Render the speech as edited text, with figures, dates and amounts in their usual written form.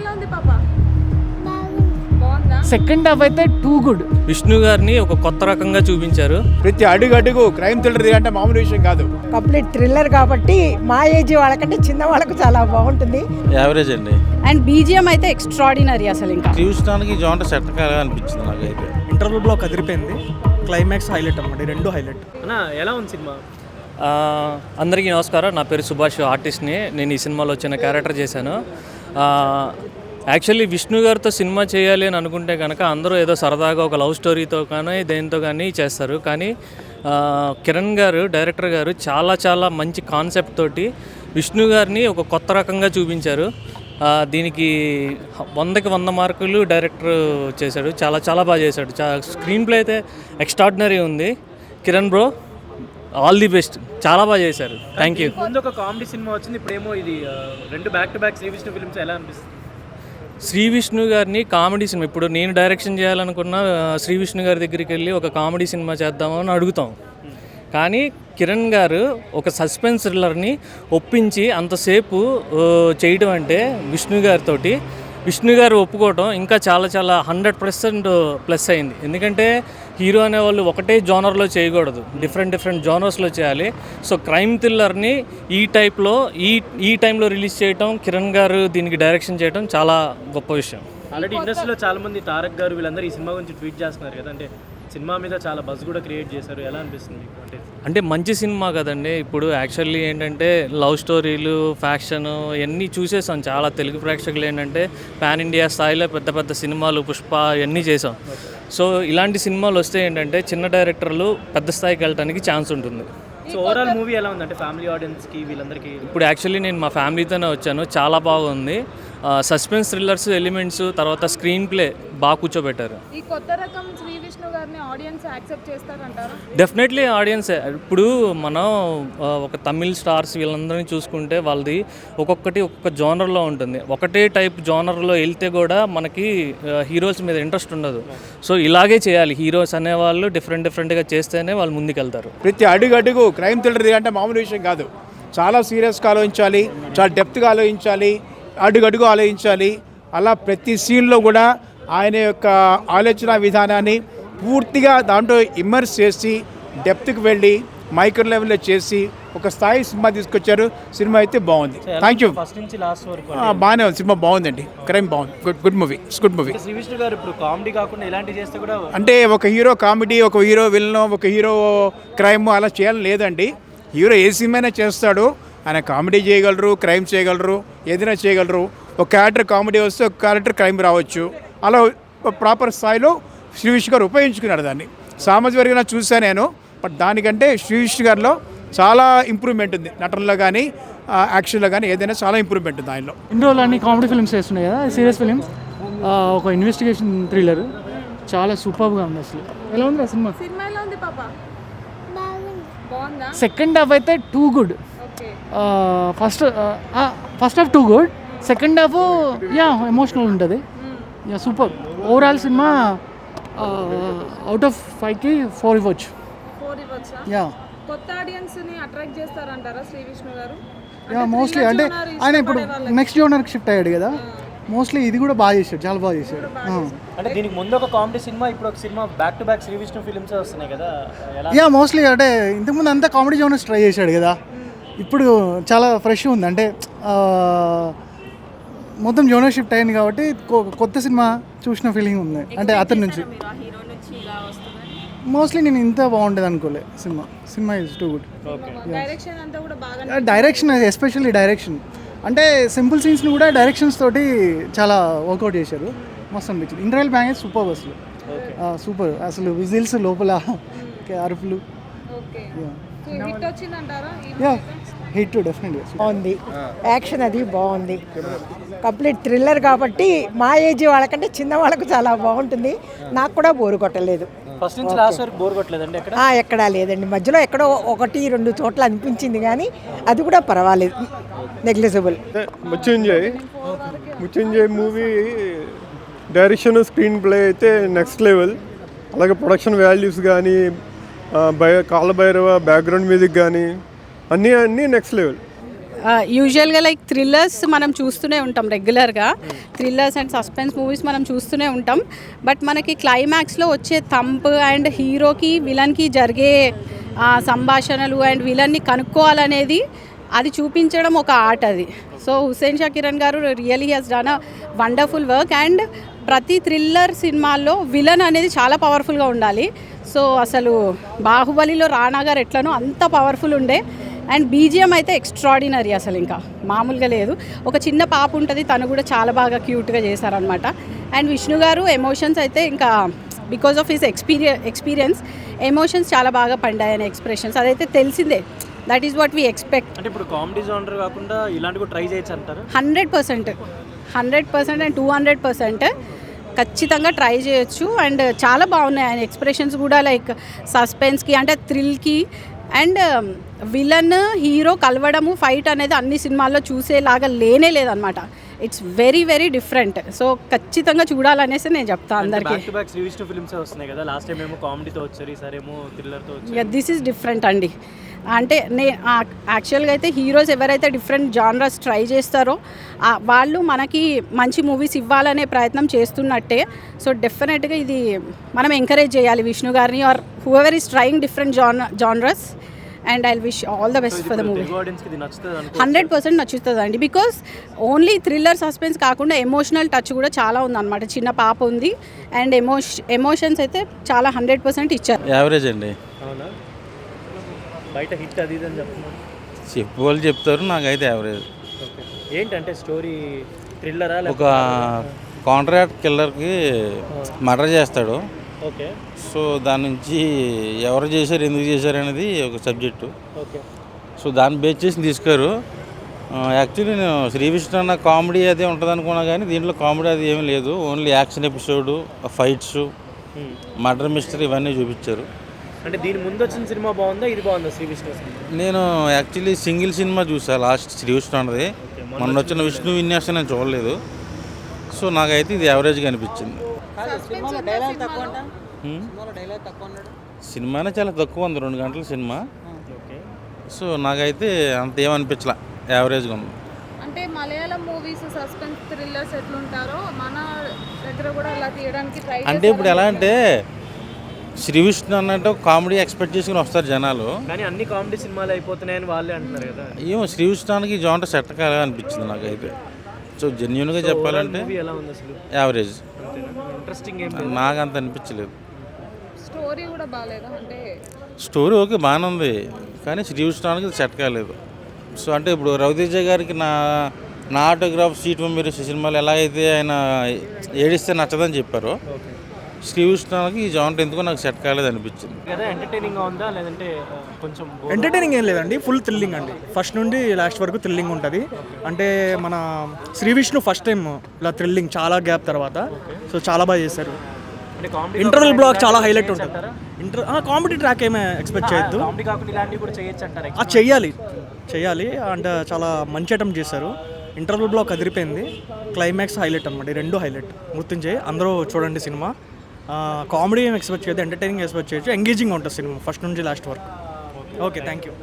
ఎలా ఉంది పాప? బాగుందా? సెకండ్ హాఫ్ అయితే టూ గుడ్. విష్ణు గారిని ఒక కొత్త రకంగా చూపించారు. ప్రతి అడుగు క్రైమ్ థ్రిల్లర్ అంటే మామూలు విషయం కాదు. కంప్లీట్ థ్రిల్లర్ కాబట్టి మా ఏజ్ వాళ్ళకంటే చిన్న వాళ్ళకు చాలా బాగుంటుంది. యావరేజ్ అండి. అండ్ బీజిఎం అయితే ఎక్స్ట్రాడినరీ. అసలు ఇంకా చూడడానికి జోంట సెట్ కాగా అనిపించింది నాకైతే. ఇంటర్వల్ బ్లాక్ అదిరిపోయింది. క్లైమాక్స్ హైలైట్ అన్నమాట, రెండు హైలైట్. ఎలా ఉంది సినిమా? అందరికీ నమస్కారం. నా పేరు సుభాష్, ఆర్టిస్ట్ని. నేను ఈ సినిమాలో చిన్న క్యారెక్టర్ చేశాను. యాక్చువల్లీ విష్ణు గారితో సినిమా చేయాలి అని అనుకుంటే కనుక అందరూ ఏదో సరదాగా ఒక లవ్ స్టోరీతో కానీ దేంతో కానీ చేస్తారు. కానీ కిరణ్ గారు, డైరెక్టర్ గారు చాలా మంచి కాన్సెప్ట్ తోటి విష్ణు గారిని ఒక కొత్త రకంగా చూపించారు. దీనికి 100కి 100 మార్కులు డైరెక్టర్ చేశాడు. చాలా బాగా చేశాడు. స్క్రీన్ ప్లే అయితే ఎక్స్ట్రాడినరీ ఉంది. Kiran bro, all the best. చాలా బాగా చేశారు. Thank you. ముందు ఒక కామెడీ సినిమా వచ్చింది, ఇప్పుడేమో ఇది రెండు back to back Sree Vishnu films. ఎలా అనిపిస్తుంది? శ్రీ విష్ణు గారిని కామెడీ సినిమా, ఇప్పుడు నేను డైరెక్షన్ చేయాలనుకున్న శ్రీ విష్ణు గారి దగ్గరికి వెళ్ళి ఒక కామెడీ సినిమా చేద్దామని అడుగుతాం. కానీ కిరణ్ గారు ఒక సస్పెన్స్ థ్రిల్లర్ని ఒప్పించి అంతసేపు చేయడం అంటే విష్ణు గారు ఒప్పుకోవటం ఇంకా చాలా 100% ప్లస్ అయింది. ఎందుకంటే హీరో అనేవాళ్ళు ఒకటే జోనర్లో చేయకూడదు, డిఫరెంట్ జోనర్స్లో చేయాలి. సో క్రైమ్ థ్రిల్లర్ని ఈ టైంలో రిలీజ్ చేయటం, కిరణ్ గారు దీనికి డైరెక్షన్ చేయడం చాలా గొప్ప విషయం. ఆల్రెడీ ఇండస్ట్రీలో చాలా మంది తారక్ గారు వీళ్ళందరూ ఈ సినిమా గురించి ట్వీట్ చేస్తున్నారు కదా, అంటే సినిమా మీద చాలా బజ్ కూడా క్రియేట్ చేశారు. ఎలా అనిపిస్తుంది మీకు? అంటే మంచి సినిమా కదండి. ఇప్పుడు యాక్చువల్లీ ఏంటంటే లవ్ స్టోరీలు, ఫ్యాక్షన్ ఇవన్నీ చూసేసాం. చాలా తెలుగు ప్రేక్షకులు ఏంటంటే పాన్ ఇండియా స్థాయిలో పెద్ద సినిమాలు, పుష్ప ఇవన్నీ చేసాం. సో ఇలాంటి సినిమాలు వస్తే ఏంటంటే చిన్న డైరెక్టర్లు పెద్ద స్థాయికి వెళ్ళడానికి ఛాన్స్ ఉంటుంది. సో ఓవరాల్ మూవీ ఎలా ఉంది అంటే ఫ్యామిలీ ఆడియన్స్కి వీళ్ళందరికీ? ఇప్పుడు యాక్చువల్లీ నేను మా ఫ్యామిలీతోనే వచ్చాను. చాలా బాగుంది. సస్పెన్స్ థ్రిల్లర్స్ ఎలిమెంట్స్, తర్వాత స్క్రీన్ ప్లే బాగా కూర్చోబెట్టారు. ఈ కొత్త రకం శ్రీ విష్ణు గారిని ఆడియన్స్ యాక్సెప్ట్ చేస్తారంటారా? Definitely audience. ఇప్పుడు మనం ఒక తమిళ్ స్టార్స్ వీళ్ళందరినీ చూసుకుంటే వాళ్ళది ఒక్కొక్క జోనర్లో ఉంటుంది. ఒకటే టైప్ జోనర్లో వెళ్తే కూడా మనకి హీరోస్ మీద ఇంట్రెస్ట్ ఉండదు. సో ఇలాగే చేయాలి. హీరోస్ అనేవాళ్ళు డిఫరెంట్గా చేస్తేనే వాళ్ళు ముందుకెళ్తారు. ప్రతి అడుగు క్రైమ్ థ్రిల్లర్ అంటే మామూలు విషయం కాదు. చాలా సీరియస్గా ఆలోచించాలి, చాలా డెప్త్గా ఆలోచించాలి, అడుగు ఆలోచించాలి. అలా ప్రతి సీన్లో కూడా ఆయన యొక్క ఆలోచన విధానాన్ని పూర్తిగా దాంట్లో ఇమ్మర్స్ చేసి డెప్త్కి వెళ్ళి మైక్రో లెవెల్లో చేసి ఒక స్థాయి సినిమా తీసుకొచ్చారు. సినిమా అయితే బాగుంది. Thank you. ఫస్ట్ నుంచి లాస్ట్ వరకు బాగానే ఉంది. సినిమా బాగుందండి. క్రైమ్ బాగుంది. Good movie. Good movie. Sree Vishnu గారు ఇప్పుడు కామెడీ కాకుండా ఇలాంటి చేస్తే కూడా అంటే ఒక హీరో కామెడీ, ఒక హీరో విలన్, ఒక హీరో క్రైమ్ అలా చేయాలని లేదండి. హీరో ఏ సినిమా చేస్తాడు. ఆయన కామెడీ చేయగలరు, క్రైమ్ చేయగలరు, ఏదైనా చేయగలరు. ఒక క్యారెక్టర్ కామెడీ వస్తే ఒక క్యారెక్టర్ క్రైమ్ రావచ్చు. అలా ప్రాపర్ స్థాయిలో శ్రీ విష్ణు గారు ఉపయోగించుకున్నాడు దాన్ని. సామాజిక వర్గంగా చూసాను నేను. బట్ దానికంటే శ్రీ విష్ణు గారిలో చాలా ఇంప్రూవ్మెంట్ ఉంది. నటనలో కానీ యాక్షన్లో కానీ ఏదైనా చాలా ఇంప్రూవ్మెంట్ ఉంది ఆయనలో. ఇన్ని రోజులు అన్ని కామెడీ ఫిల్మ్స్ చేస్తున్నాయి కదా, సీరియస్ ఫిల్మ్స్. ఒక ఇన్వెస్టిగేషన్ థ్రిల్లర్ చాలా సూపర్గా ఉంది. అసలు ఎలా ఉంది ఆ సినిమా? సినిమా ఎలా ఉంది పాప? బాగుందా? సెకండ్ హాఫ్ అయితే too good. Okay. First half too good, second half emotional ఉంటుంది. Super. Overall cinema out of 5కి 4 ఇవ్వచ్చు. 4 ఇవ్వచ్చా? కొత్త ఆడియన్స్ ని అట్రాక్ట్ చేస్తారంటారా శ్రీ విష్ణు గారు? మోస్ట్లీ అంటే ఆయన ఇప్పుడు నెక్స్ట్ జోనర్కి షిఫ్ట్ అయ్యాడు కదా. మోస్ట్లీ ఇది కూడా బాగా చేశాడు, చాలా బాగా చేశాడు. అంటే దీనికి ముందు ఒక కామెడీ సినిమా, ఇప్పుడు ఒక cinema back to back Sree Vishnu films వస్తున్నాయి కదా. మోస్ట్లీ అంటే ఇంతకుముందు అంతా కామెడీ జోనర్స్ ట్రై చేశాడు కదా. ఇప్పుడు చాలా ఫ్రెష్ ఉంది. అంటే మొత్తం జోనర్ షిఫ్ట్ అయింది కాబట్టి కొత్త సినిమా చూసిన ఫీలింగ్ ఉంది. అంటే అతని నుంచి మోస్ట్లీ నేను ఇంత బాగుంటుంది అనుకోలే. Cinema is too good. Direction అంతా కూడా బాగా, డైరెక్షన్ ఎస్పెషల్లీ డైరెక్షన్ అంటే సింపుల్ సీన్స్ని కూడా డైరెక్షన్స్ తోటి చాలా వర్కౌట్ చేశారు. మస్తు అనిపించింది. ఇంటర్వెల్ బ్యాంగేజ్ సూపర్. అసలు సూపర్. అసలు విజిల్స్ లోపల అరుపులు. హిట్ డెఫినెట్గా బాగుంది. యాక్షన్ అది బాగుంది. కంప్లీట్ థ్రిల్లర్ కాబట్టి మా ఏజ్ వాళ్ళకంటే చిన్న వాళ్ళకు చాలా బాగుంటుంది. నాకు కూడా బోరు కొట్టలేదు. ఫస్ట్ నుంచి లాస్ట్ వరకు బోర్ కొట్టలేదండి? ఎక్కడా లేదండి. మధ్యలో ఎక్కడో 1-2 చోట్ల అనిపించింది కానీ అది కూడా పర్వాలేదు, నెగ్లిజిబుల్. ముచ్చింజయ్ మూవీ డైరెక్షన్, స్క్రీన్ ప్లే అయితే నెక్స్ట్ లెవెల్. అలాగే ప్రొడక్షన్ వాల్యూస్ కానీ, కాలభైరవ బ్యాక్గ్రౌండ్ మ్యూజిక్ కానీ అన్నీ నెక్స్ట్ లెవెల్. యూజువల్గా లైక్ థ్రిల్లర్స్ మనం చూస్తూనే ఉంటాం రెగ్యులర్గా, థ్రిల్లర్స్ అండ్ సస్పెన్స్ మూవీస్ మనం చూస్తూనే ఉంటాం. బట్ మనకి క్లైమాక్స్లో వచ్చే థంప్ అండ్ హీరోకి విలన్కి జరిగే సంభాషణలు అండ్ విలన్ని కనుక్కోవాలనేది అది చూపించడం ఒక ఆర్ట్ అది. సో హుస్సేన్ షా కిరణ్ గారు really he's done a wonderful work. And ప్రతి థ్రిల్లర్ సినిమాల్లో విలన్ అనేది చాలా పవర్ఫుల్గా ఉండాలి. సో అసలు బాహుబలిలో రాణా గారు ఎట్లనో అంత పవర్ఫుల్ ఉండే. అండ్ బీజిఎం అయితే ఎక్స్ట్రాడినరీ, అసలు ఇంకా మామూలుగా లేదు. ఒక చిన్న పాప ఉంటుంది, తను కూడా చాలా బాగా క్యూట్గా చేశారనమాట. అండ్ విష్ణు గారు ఎమోషన్స్ అయితే ఇంకా because of his experience emotions చాలా బాగా పండాయని ఎక్స్ప్రెషన్స్ అదైతే తెలిసిందే. That is what we expect. అంటే ఇప్పుడు కామెడీ జానర్ కాకుండా ఇలాంటి కూడా ట్రై చేయొచ్చు అంటారు? 100% అండ్ 200% ఖచ్చితంగా ట్రై చేయొచ్చు. అండ్ చాలా బాగున్నాయి ఆయన ఎక్స్ప్రెషన్స్ కూడా, లైక్ సస్పెన్స్కి అంటే థ్రిల్కి అండ్ విలన్ హీరో కలవడము ఫైట్ అనేది అన్ని సినిమాల్లో చూసేలాగా లేనే లేదనమాట. It's very very different. So ఖచ్చితంగా చూడాలనేసి నేను చెప్తాను అందరికీ. Back to back Sree Vishnu films వస్తున్నాయి కదా, లాస్ట్ టైం ఏమో కామెడీతో వచ్చారు, ఈసారి ఏమో థ్రిల్లర్తో వచ్చారు. దిస్ ఈజ్ డిఫరెంట్ అండి. అంటే యాక్చువల్గా అయితే హీరోస్ ఎవరైతే డిఫరెంట్ జానరస్ ట్రై చేస్తారో వాళ్ళు మనకి మంచి మూవీస్ ఇవ్వాలనే ప్రయత్నం చేస్తున్నట్టే. సో డెఫినెట్గా ఇది మనం ఎంకరేజ్ చేయాలి విష్ణు గారిని or whoever is trying different genres. And I wish all the best for the movie. 100% నచ్చుతుంది అండి. బికాస్ ఓన్లీ థ్రిల్లర్ సస్పెన్స్ కాకుండా ఎమోషనల్ టచ్ కూడా చాలా ఉందన్నమాట. చిన్న పాప ఉంది అండ్ ఎమోషన్స్ అయితే చాలా 100% ఇచ్చారు. యావరేజ్ అండి. అవునా? బయట హిట్ అది అని చెప్తున్నారు, వాళ్ళు చెప్తారు, నాకైతే యావరేజ్. ఏంటంటే స్టోరీ థ్రిల్లరా? ఒక కాంట్రాక్ట్ కిల్లర్కి మర్డర్ చేస్తాడు. ఓకే. సో దాని నుంచి ఎవరు చేశారు, ఎందుకు చేశారు అనేది ఒక సబ్జెక్టు. ఓకే. సో దాన్ని బేస్ చేసి తీసుకోరు. యాక్చువల్లీ నేను శ్రీ విష్ణు అన్న కామెడీ అదే ఉంటుంది అనుకున్నా, కానీ దీంట్లో కామెడీ అది ఏమీ లేదు. Only action episode, fights, murder mystery ఇవన్నీ చూపించారు. అంటే దీని ముందు వచ్చిన సినిమా బాగుందా, ఇది బాగుందా శ్రీ విష్ణు? నేను యాక్చువల్లీ సింగిల్ సినిమా చూసాను లాస్ట్ శ్రీ విష్ణు అన్నది. మొన్న వచ్చిన విష్ణు విన్యాసం నేను చూడలేదు. సో నాకైతే ఇది యావరేజ్గా అనిపించింది. సినిమానే చాలా తక్కువ ఉంది, 2 గంటల సినిమా. సో నాకైతే అంత ఏమనిపించలే, యావరేజ్గా ఉంది. అంటే మలయాళం మూవీస్ సస్పెన్స్ థ్రిల్లర్స్ ఎట్లుంటారో మన దగ్గర కూడా అలా తీయడానికి ట్రై అంటే ఇప్పుడు ఎలా అంటే శ్రీ విష్ణు అన్నట్టు కామెడీ ఎక్స్పెక్ట్ చేసుకుని వస్తారు జనాలు, కానీ అన్ని కామెడీ సినిమాలు అయిపోతున్నాయని వాళ్ళే అంటున్నారు కదా. ఏమో శ్రీ విష్ణుకి జాంట సెట్ కాగా అనిపించింది నాకైతే. సో జెన్యున్గా చెప్పాలంటే ఎలా ఉంది అసలు? యావరేజ్. ఇంట్రెస్టింగ్ నాకు అంత అనిపించలేదు. స్టోరీ కూడా బాగాలేదా? అంటే స్టోరీ ఓకే బాగానే ఉంది, కానీ శ్రీ విష్ణుకి సెట్ కాలేదు. సో అంటే ఇప్పుడు రవితేజ గారికి నా ఆటోగ్రాఫ్ సీట్ మీరు సినిమాలు ఎలా అయితే ఆయన ఏడిస్తే నచ్చదని చెప్పారు, శ్రీ విష్ణుకి ఈ జాంట్ ఎందుకో నాకు సెట్ కాలేదు అనిపించింది. ఎంటర్టైనింగ్ ఉందా లేదంటే కొంచెం? ఎంటర్టైనింగ్ ఏం లేదండి, ఫుల్ థ్రిల్లింగ్ అండి. ఫస్ట్ నుండి లాస్ట్ వరకు థ్రిల్లింగ్ ఉంటుంది. అంటే మన శ్రీ విష్ణు ఫస్ట్ టైం ఇలా థ్రిల్లింగ్ చాలా గ్యాప్ తర్వాత. సో చాలా బాగా చేశారు. ఇంటర్వల్ బ్లాక్ చాలా హైలైట్ ఉంటుంది. కామెడీ ట్రాక్ ఏమే ఎక్స్పెక్ట్ చేయొద్దు. చెయ్యాలి అంటే చాలా మంచి అటెంప్ట్ చేశారు. ఇంటర్వల్ బ్లాక్ అదిరిపోయింది. క్లైమాక్స్ హైలైట్ అనమాట. 2 హైలైట్. మృత్యుంజయ్ అందరూ చూడండి సినిమా. కామెడీ ఏం ఎక్స్పెక్ట్ చేయొద్దు, ఎంటర్టైనింగ్ ఎక్స్పెక్ట్ చేయొచ్చు. ఎంగేజింగ్ ఉంటుంది సినిమా ఫస్ట్ నుంచి లాస్ట్ వరకు. Okay, thank you.